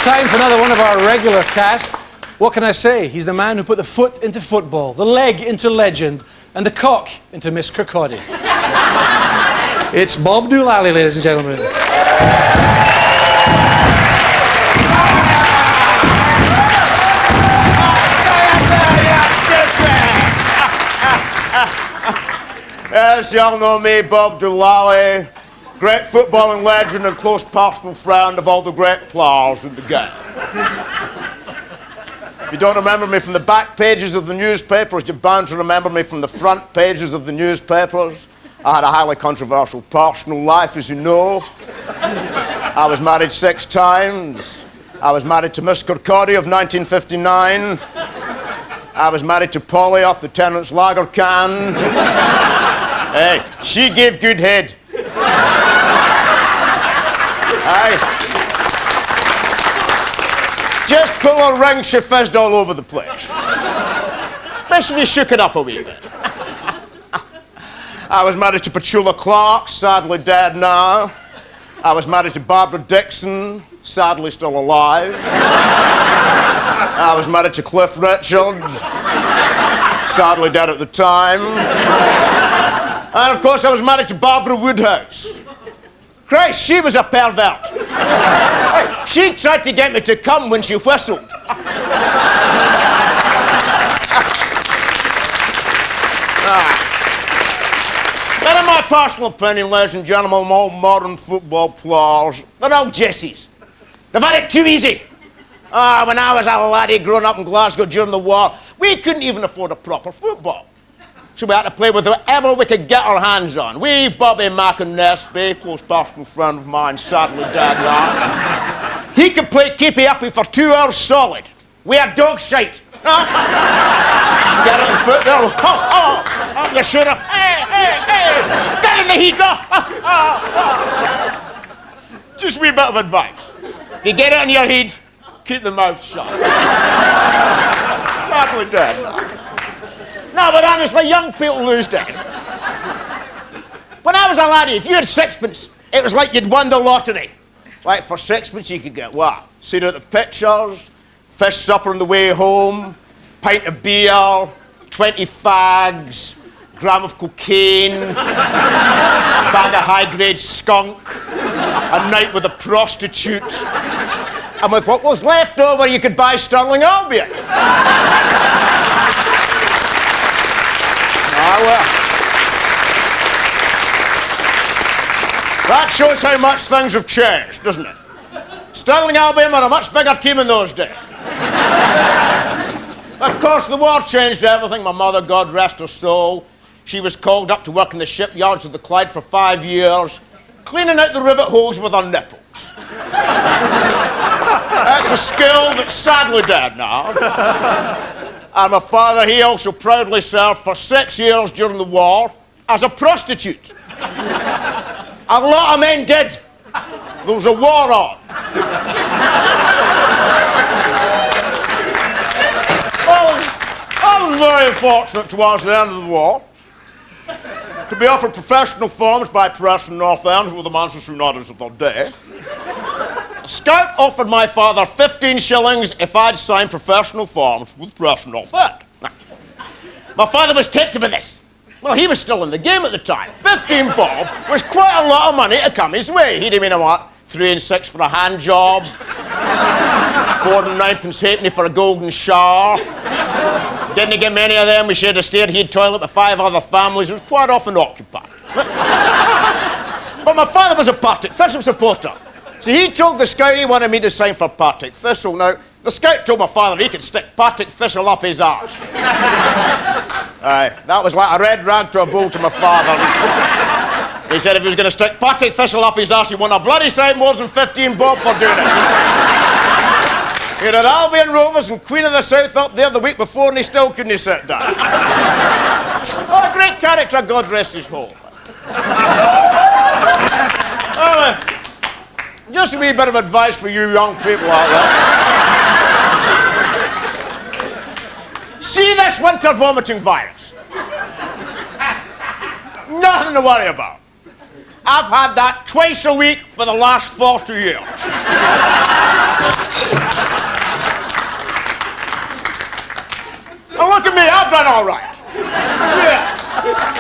It's time for another one of our regular cast. What can I say? He's the man who put the foot into football, the leg into legend, and the cock into Miss Kirkcaldy. It's Bob Doolally, ladies and gentlemen. Yes, y'all know me, Bob Doolally, great footballing legend and close personal friend of all the great players in the game. If you don't remember me from the back pages of the newspapers, you're bound to remember me from the front pages of the newspapers. I had a highly controversial personal life, as you know. I was married 6 times. I was married to Miss Kirkcaldy of 1959. I was married to Polly off the Tenant's Lager can. Hey, she gave good head. Aye. Just pull her ring, she fizzed all over the place. Especially shook it up a wee bit. I was married to Petula Clark, sadly dead now. I was married to Barbara Dixon, sadly still alive. I was married to Cliff Richard, sadly dead at the time. And of course I was married to Barbara Woodhouse. Christ, she was a pervert. Hey, she tried to get me to come when she whistled. That in my personal opinion, ladies and gentlemen, all modern football players, they're all Jessies. They've had it too easy. When I was a laddie growing up in Glasgow during the war, we couldn't even afford a proper football. So we had to play with whatever we could get our hands on. We, Bobby McInnesby, close personal friend of mine, sadly dead now. He could play keepy-uppy for 2 hours solid. We had dog shite. Get on the foot there. Oh, you should have. Hey, get in the heat. Just a wee bit of advice. If you get it in your head, keep the mouth shut. Sadly dead. No, but honestly, young people lose days. When I was a laddie, if you had 6pence, it was like you'd won the lottery. Like for 6pence you could get what? Seat at the pictures, fish supper on the way home, pint of beer, 20 fags, gram of cocaine, a bag of high-grade skunk, a night with a prostitute, and with what was left over you could buy Stirling Albion. Well. That shows how much things have changed, doesn't it? Stirling Albion were a much bigger team in those days. Of course, the war changed everything. My mother, God rest her soul, she was called up to work in the shipyards of the Clyde for 5 years, cleaning out the rivet holes with her nipples. That's a skill that's sadly dead now. And my father, he also proudly served for 6 years during the war as a prostitute. A lot of men did. There was a war on. I was very fortunate towards the end of the war to be offered professional forms by Preston North End, who were the Manchester Uniteds of their day. A scout offered my father 15 shillings if I'd sign professional forms with Preston North End. My father was tempted by this. Well, he was still in the game at the time. 15 bob was quite a lot of money to come his way. He'd have been, what, 3 and 6 for a hand job, 4 and 9pence halfpenny for a golden shower. Didn't get many of them. We shared a stairhead toilet with 5 other families. It was quite often occupied. But my father was a Partick Thistle supporter. So he told the scout he wanted me to sign for Partick Thistle. Now, the scout told my father he could stick Partick Thistle up his arse. Aye, that was like a red rag to a bull to my father. He said if he was going to stick Partick Thistle up his arse, he won a bloody sight more than 15 bob for doing it. He had Albion Rovers and Queen of the South up there the week before and he still couldn't sit down. Oh, a great character, God rest his soul. Just a wee bit of advice for you young people out there. See this winter vomiting virus? Nothing to worry about. I've had that twice a week for the last 40 years. all right. Cheers.